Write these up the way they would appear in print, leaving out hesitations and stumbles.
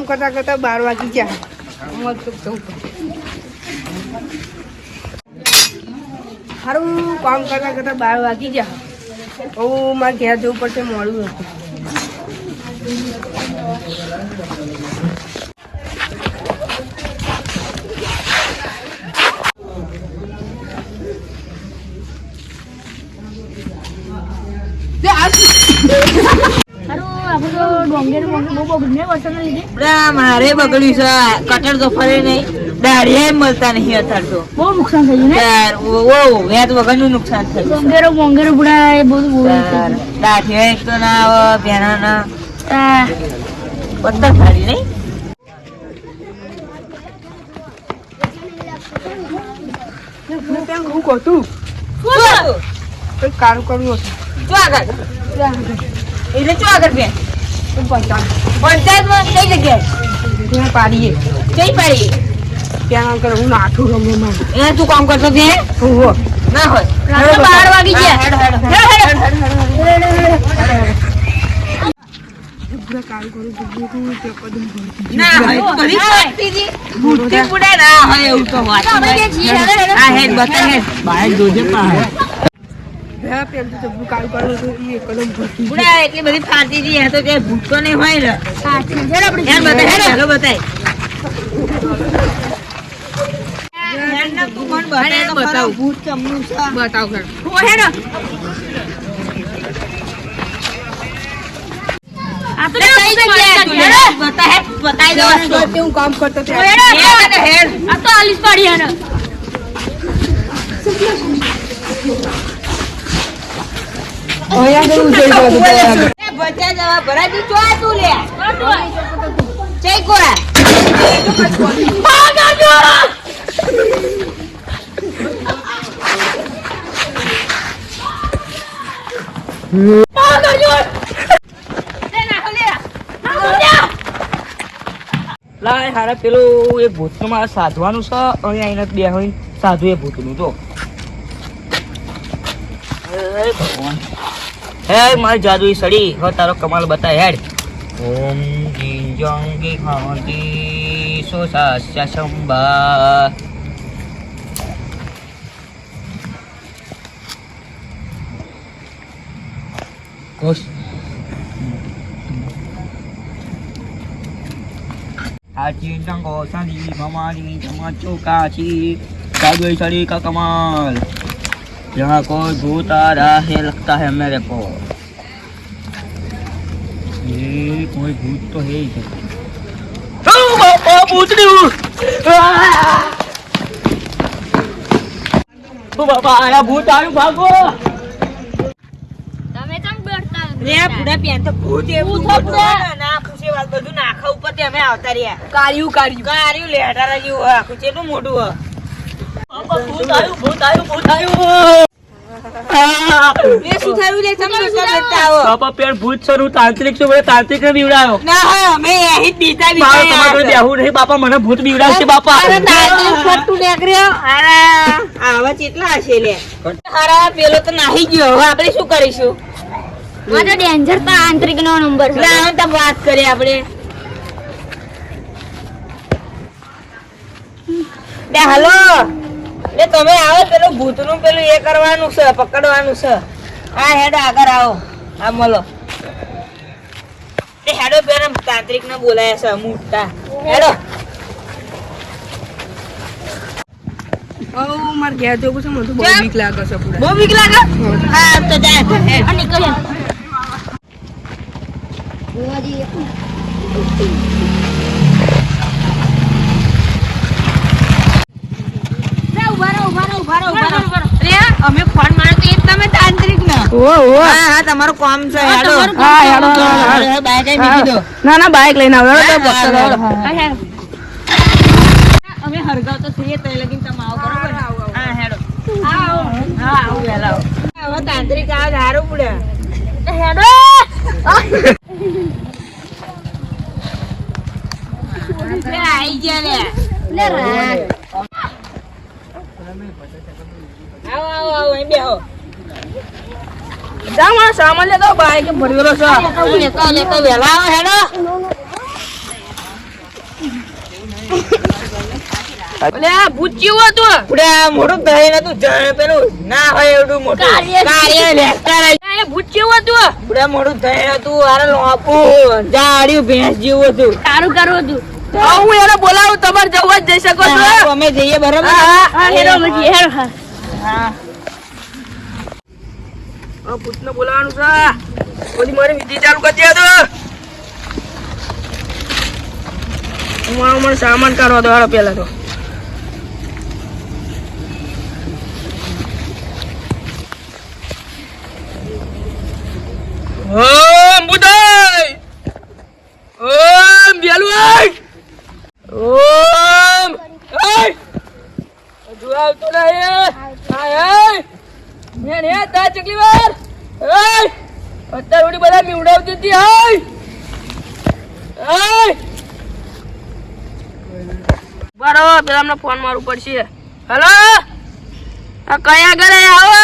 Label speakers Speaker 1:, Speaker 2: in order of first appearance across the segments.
Speaker 1: કરતા કરતા 12 વાગી ગયા. સારું કામ કરતા કરતા 12 વાગી ગયા. મારે ઘેર જવું પડશે, મોડું હતું.
Speaker 2: મારે બગડ્યું છે. કટર તો ફરે નહીં, દાડિયા મળતા નહીં. અત્યારે તો
Speaker 3: બહુ નુકસાન થયું ને
Speaker 2: વ્યાજ વગર નું નુકસાન થયું.
Speaker 3: મોંઘેરો બુડા એ બધું
Speaker 2: દાઢિયા એક તો ના આવે, ભેણા ના પત્તા થાળી નહીં.
Speaker 1: હું કહું કારું કરવું હતું.
Speaker 2: એટલે શું આગળ બેન પંચાયતમાં કઈ જગ્યાએ
Speaker 1: પાડીએ
Speaker 2: કઈ પાડીએ
Speaker 1: ત્યાં આગળ હું નાઠું રમવા
Speaker 2: એ તું કામ કરતો બે ના હોય
Speaker 3: 12 વાગી ગયા.
Speaker 1: કારું કરું
Speaker 2: ના હોય બધી પાડતી હતી. બુદ્ધિ બુડા ના હોય એવું તો વાત આ હેડ બતા હેડ બાઈક જોજે પાહે
Speaker 1: કારું કરવું હતું એ કદમ
Speaker 2: બુડા એટલી બધી ફાડતી હતી. એ તો કે ભૂટકો નહીં હોય ને હેડ બતા હેડ હેલો બતાય હેડ ના તું મને બતાય તો બતાવ ભૂત ચમનું છે
Speaker 1: બતાવ કર
Speaker 2: હો હેડ
Speaker 3: આ તો કઈ જગ્યાએ
Speaker 2: બતા હેડ બતાઈ દો
Speaker 1: હું કામ કરતો હતો.
Speaker 2: હેડ
Speaker 3: આ તો આલીસ પાડી હે
Speaker 2: બચ્ચા જવા ભરાજી ચોય તું લે ચઈ કોરા લાય હારા પેલું એક ભૂતનું મારે સાધવાનું છે. અહીં આઈને બે હોય સાધુ એ ભૂતનું તો હે મારી જાદુઈ સડી હવે તારો કમાલ બતાય હેડ. ઓમ જીં જંગ ગી ખાંતી સો સાસ્ય શંભા કોશ આચી ડંગો સાદી ભમારી ચમચો કાચી જાદુઈ સડી કા કમાલ. यहाँ कोई भूत आ रहा है लगता है मेरे को. ये कोई भूत तो है ही. बाबा आया भूत आयु भागो.
Speaker 3: તમે કેમ બેઠતા
Speaker 2: રે પૂરા પેન તો ભૂત એ ભૂત ના પૂછે વાત બધું નાખા ઉપર તે અમે આવતા રહ્યા. કાર્યું લેટારા જેવું હા કેટલું મોટું હ. ભૂત આયુ એ શું થયું લે તમે શું કરતા આવો બાપા પેર ભૂત સરું તાંત્રિક છું મને તાંત્રિક ને બીવડાયો ના હોય અમે એહી બીતા તમારે બેહુ નહીં બાપા મને ભૂત બીવડાવશે બાપા અરે તાંત્રિક ફટુ નીકળ્યો અરે આવા કેટલા હશે લે હારા પેલો તો નાહી ગયો હવે આપણે શું કરીશું
Speaker 3: આ તો ડેન્જર તાંત્રિક નો નંબર છે.
Speaker 2: ના તો વાત કરીએ આપણે બે હાલો એ તમે આવો પેલું ભૂતનું પેલું એ કરવાનું છે પકડવાનું છે. હા હેડ આગળ આવો આ મળો એ હેડો પેલા તાંત્રિક ને બોલાયા છે મોટા હેડો.
Speaker 1: મારે ઘેર જવું છે. મને તો બહુ બીક લાગે છે.
Speaker 2: બહુ બીક લાગે હા તો જાય હેડ
Speaker 3: નીકળે
Speaker 2: અમે ફોન માર્યો તો એ તમે તાંત્રિક ને હા તમારું કામ છે હેડો બાઈક મૂકી દો.
Speaker 1: ના બાઈક લઈને આવ્યો
Speaker 2: અમે હરગાવ તો થઈએ તો લગીન તમે આવો બરોબર હા હેડો આવો હા આવો વેલા હવે તાંત્રિક આ હારું પડે
Speaker 3: હેડો
Speaker 2: આઈ ગયા લે
Speaker 3: લે રા
Speaker 2: આવો અહીં બેહો.
Speaker 1: જા મારા સામાન લેતો બાઈક ભરેલો છે.
Speaker 2: લેતો વેલા આવો હેડો
Speaker 1: અલે આ ભૂત કેવું હતું?
Speaker 2: આપણે આ મોટું દહીં નતું જણ પેલું ના હોય એવડું મોટું
Speaker 3: કાર્ય.
Speaker 2: કાર્ય લેકર
Speaker 1: એ ભૂત કેવું હતું?
Speaker 2: આપણે મોટું દહીં હતું આરે લોપું જાડ્યું ભેંસ જેવું હતું
Speaker 3: સારું કરવું હતું.
Speaker 1: હું એને બોલાવું, તમારે જવા જ જઈ શકો છો.
Speaker 2: હા, તો અમે જઈએ બરાબર
Speaker 3: હા, હેરો પછી હેરો. હા.
Speaker 2: હા
Speaker 1: ભૂતને બોલાવાનું છે. બધી મારી વિધિ ચાલુ કરી દે તો. મને સામાન કાઢવા દો હાલો પેલા તો. ઓમ બુદાય, ઓમ બેલુઆઈ, ઓમ આય હજુ આવતો નહીં. આય ને તા ચકલી વાર અત્યાર સુધી બધા મીવડાવતી હતી. બરાબર પેલા અમને ફોન મારવું પડશે. હેલો, આ કયા ઘરે આવો?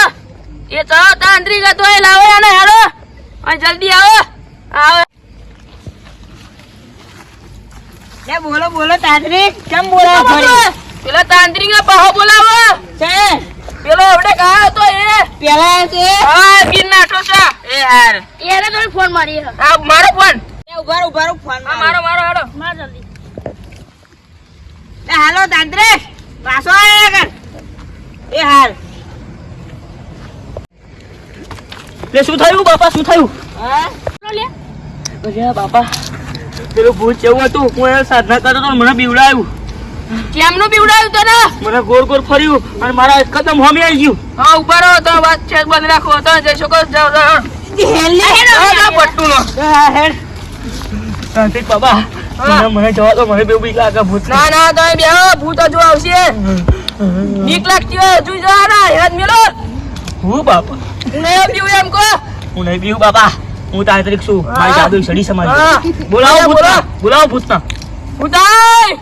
Speaker 1: એ ચલો તાંત્રિક હતો એ લાવો એને. હેલો જલ્દી આવો. આવો
Speaker 2: લે બોલો બોલો તાંત્રિક કેમ બોલાવો ફરી
Speaker 1: પેલા તાંત્રિક ને પાહો બોલાવો
Speaker 2: છે
Speaker 1: પેલો આપણે કહા હતો એ
Speaker 2: પેલા છે
Speaker 1: હા ગીર નાઠો છે. એ યાર
Speaker 3: એને તો ફોન મારી હે.
Speaker 1: આ મારો ફોન.
Speaker 2: ઉભા રહો ફોન
Speaker 1: આ મારો મારો હાલો.
Speaker 3: માર જલ્દી.
Speaker 2: એ હાલો તાંત્રિક પાછો આયા કર એ હાલ
Speaker 1: લે શું થયું બાપા, શું થયું?
Speaker 2: હા
Speaker 3: બોલો લે.
Speaker 1: અરે બાપા પેલું ભૂત જેવું હતું. હું એને સાધના કરતો તો મને બીવડાયું. કેમનું બીવડાયું તને? મને ગોળ ગોળ ફર્યું અને મારા કદમ હોમી આવી ગયું. હા ઉભા રહો તો વાત છે બંધ રાખો તો જઈ શકો જાવ જાવ. પટ્ટુ નો તાંત્રિક બાબા મને જવા દો, મને બહુ બીક લાગે ભૂત. ના ના તમે બેહો, ભૂત હજુ આવશે. બીક લાગતી હોય હજુ જવાના હેરાન મેલો. હું બાપા હું નહીં પીવું એમ કહો. હું નહીં પીવું બાપા, હું તાંત્રિક છું. મારી જાદુ છડી સમાજ. બોલાવો ભૂતના, બોલાવો ભૂતના. ભૂતાય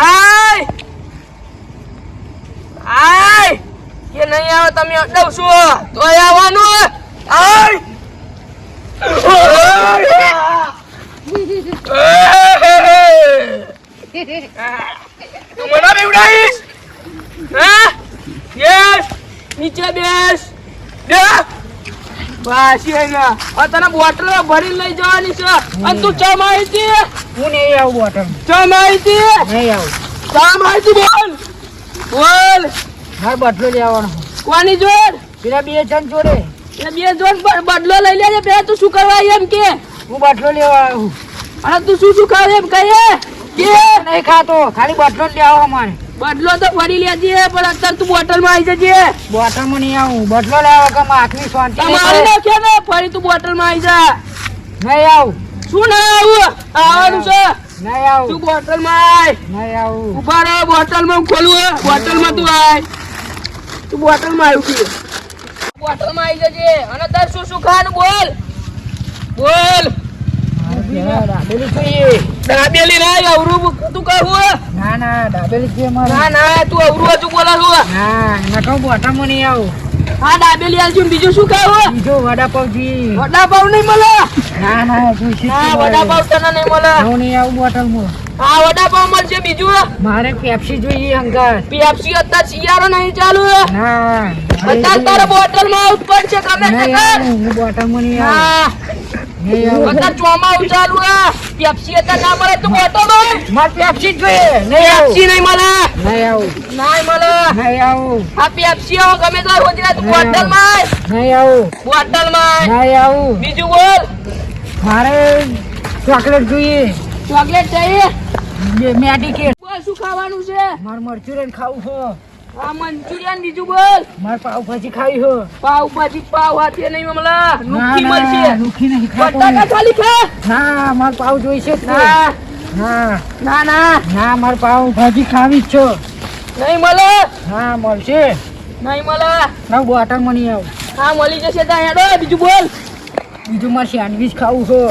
Speaker 1: આય આય કે નહીં આવે તમે અડવ છો તો આવવાનું. આય તું મને બીવડાવીશ? હા યસ નીચે બેસ. બસ એના તને બોટલ ભરી લઈ જવાની છે. અને તું ચા માહિતી
Speaker 2: હું નહીં આવું બોટલ
Speaker 1: ચા માહિતી
Speaker 2: નહીં આવું
Speaker 1: ચા માહિતી બોલ બોલ.
Speaker 2: મારે બદલો લેવાનો
Speaker 1: કોની જોડ?
Speaker 2: પેલા બે જણ જોડે
Speaker 1: એટલે બે જોડ બદલો લઈ લેજે. બે તું શું કરવા એમ કે?
Speaker 2: હું બદલો લેવા આવું
Speaker 1: અને તું શું ખાવ એમ કહે કે
Speaker 2: નહીં ખાતો ખાલી બદલો જ લેવા અમારે
Speaker 1: બદલો તો ફરી લેજે પણ અત્યારે તું બોટલ માં આવી જજે.
Speaker 2: બોટલમાં નહીં આવું બદલો લેવા કે આખની શાંતિ
Speaker 1: તમારે નાખે ને ફરી તું બોટલ માં આવી જા.
Speaker 2: નહીં આવું
Speaker 1: શું ના આવું? આવવાનું છે.
Speaker 2: નહીં આવું
Speaker 1: તું બોટલ માં આય.
Speaker 2: નહીં આવું
Speaker 1: ઉભા રહો, બોટલ માં ખોલવું. બોટલ માં તું આય. તું બોટલ માં આવ્યું છે. બોટલ માં આવી જજે. અને તાર શું શું ખાવાનું બોલ બોલ.
Speaker 2: દાબેલી જોઈએ
Speaker 1: દાબેલી ના અવરું તું કહું.
Speaker 2: ના ના દાબેલી જોઈએ મારે
Speaker 1: ના ના તું અવરું હજુ બોલાવું.
Speaker 2: ના ના કહું બોટલમાં નહીં આવું
Speaker 1: હા દાબેલી આલશું. બીજું શું ખાવું?
Speaker 2: બીજો વડાપાવ જોઈએ
Speaker 1: વડાપાવ નહીં મળે.
Speaker 2: ના ના જોઈશે
Speaker 1: હા વડાપાવ તને નહીં મળે.
Speaker 2: હું નહીં આવું બોટલમાં
Speaker 1: હા વડાપાવ મળશે. બીજું
Speaker 2: મારે પેપ્સી જોઈએ અંકલ
Speaker 1: પેપ્સી અત્યારે શિયાળો નહીં ચાલુ.
Speaker 2: ના
Speaker 1: અત્યારે તારે બોટલ માં આવું જ પડશે ગમે તે
Speaker 2: નહીં
Speaker 1: કર.
Speaker 2: આવું હું બોટલમાં નહીં આવું
Speaker 1: હા
Speaker 2: નહીં આવું
Speaker 1: અત્યારે ચોમાસું ચાલુ પેપ્સી અત્યારે ના મળે તું બોટલ માં
Speaker 2: મારે પેપ્સી જ જોઈએ નહીં આવું
Speaker 1: પેપ્સી નહીં મળે.
Speaker 2: નહીં આવું
Speaker 1: નહીં મળે.
Speaker 2: નહીં આવું
Speaker 1: આ પેપ્સી આવો ગમે તો હોતી તું બોટલ માં
Speaker 2: નહીં આવું
Speaker 1: બોટલ માં
Speaker 2: નહીં આવું
Speaker 1: બીજું બોલ.
Speaker 2: મારે ચોકલેટ જોઈએ
Speaker 1: ચોકલેટ चाहिए.
Speaker 2: મેડિકેટ
Speaker 1: બોલ શું ખાવાનું છે?
Speaker 2: મારે મરચુરિયન ખાવું છે
Speaker 1: આ મંચુરિયન. બીજું બોલ.
Speaker 2: મારે પાવભાજી ખાવી છે
Speaker 1: પાવ ભાજી પાવ હાથે નહીં મળે. નુકી મળશે.
Speaker 2: નુખી નહીં ખાતો
Speaker 1: બટાકા ખાલી ખા.
Speaker 2: ના મારે પાવ જોઈશે જ છે.
Speaker 1: ના
Speaker 2: ના
Speaker 1: ના ના
Speaker 2: ના મારે પાવભાજી ખાવી જ છે
Speaker 1: નહીં મળે.
Speaker 2: હા મળશે
Speaker 1: નહીં મળે.
Speaker 2: ના બોટલમાં નહીં આવું
Speaker 1: હા મળી જશે ત્યાં હેડો. બીજું બોલ.
Speaker 2: બીજું મારે સેન્ડવીચ ખાવું છે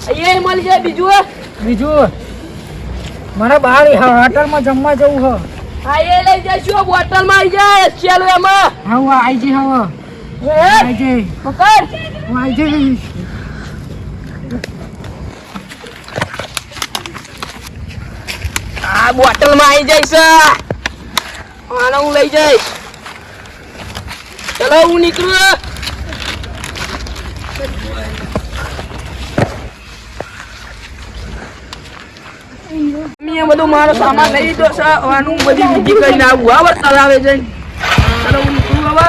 Speaker 1: અહીંયા મળી જાય. બીજું
Speaker 2: બીજું મારે બહાર હોટલમાં જમવા જવું છે
Speaker 1: હા એ લઈ જઈશું. બોટલ માં આવી જાય. ચાલો એમાં
Speaker 2: હા હું આવી જઈ હવે આવી જઈ
Speaker 1: પકડ.
Speaker 2: હું આવી જઈ
Speaker 1: આ આ બોટલમાં આવી જઈશ આને હું લઈ જઈશ ચલો હું નીકળું મેં બધું મારો સામાન લઈ લીધો છે આનું બધી વિધિ કરીને આવું હવે તલાવે જઈને ચલો હું નીકળું હવે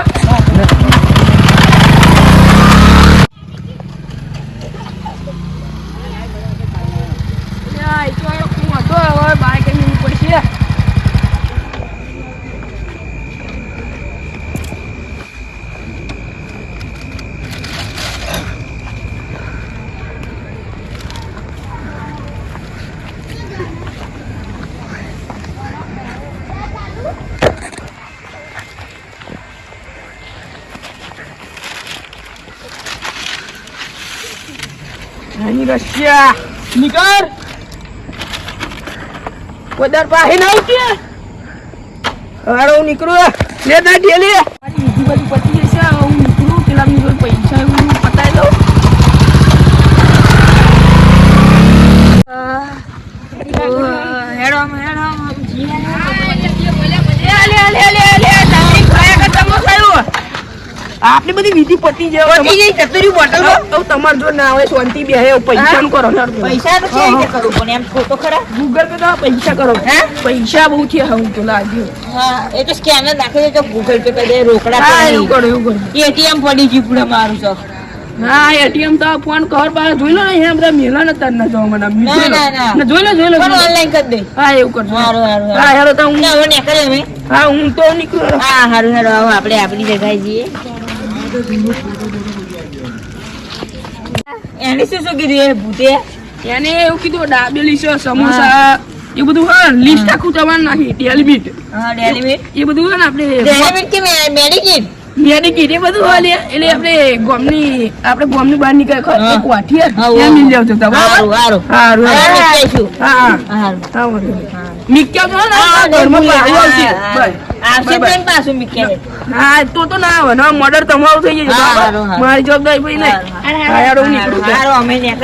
Speaker 1: હવે બાઈક એની પડશે રશિયા નીકળ કોદર પાસે ના કે હારો હું નીકળું લે દા ઢેલી મારી બીજી બધી પતી જશે હું નીકળું પેલા બીજો પૈસા હું પતાઈ દઉં આપની બધી વિધિ પતી જાય ચતુરી બોટલ તમારે જો ના આવે શાંતિ બે પૈસા નું કરો
Speaker 2: પૈસા તો છે કે કરું પણ એમ ખોટો ખરા
Speaker 1: ગૂગલ પે તો પૈસા કરો પૈસા બહુ થયા હું તો લાગ્યો
Speaker 2: હા એ તો સ્કેનર નાખી દેજો ગૂગલ પે કરી દે રોકડા
Speaker 1: હા એવું કરો એવું કરો
Speaker 2: એટીએમ પડી ગયું પૂરા મારું છો
Speaker 1: હા એટીએમ તો ફોન કર બહાર જોઈ લો ને અહીંયા બધા મેલા ને તાર ના જવા મને
Speaker 2: ના
Speaker 1: જોઈ લો
Speaker 2: પણ ઓનલાઈન કરી દે
Speaker 1: હા એવું કરજો
Speaker 2: હારું હારું
Speaker 1: હા હેરો તો હું
Speaker 2: ના હવે નીકળે અમે
Speaker 1: હા હું તો નીકળું
Speaker 2: હા હારું હારું આવો આપણે આપણી જગ્યાએ જઈએ એને શું શું કીધું એ ભૂતે
Speaker 1: એને એવું કીધું દાબેલી છે સમોસા એ બધું હા લિસ્ટ આખું તમારે નાખી ડેલીમીટ
Speaker 2: હા ડેલીમીટ
Speaker 1: એ બધું છે ને આપણે
Speaker 2: ડેલીમીટ કે મેડિકિટ
Speaker 1: મેડિકિટ એ બધું હાલે એટલે આપણે ગોમની બહાર નીકળે વાઠીએ ત્યાં મિલ જાવ છો
Speaker 2: હારું હારું
Speaker 1: હારું
Speaker 2: હા
Speaker 1: હા મિક્યા તો ના ઘરમાં પાણી આવશે
Speaker 2: આવશે પણ પાછું મિક્યા
Speaker 1: હા તો ના આવે ને મર્ડર તમારું થઈ જાય
Speaker 2: હારું, હારું.
Speaker 1: મારી જવાબદારી ભાઈ નહીં
Speaker 2: હારું,
Speaker 1: હા યાર હું નીકળું
Speaker 2: હારું અમે નીકળે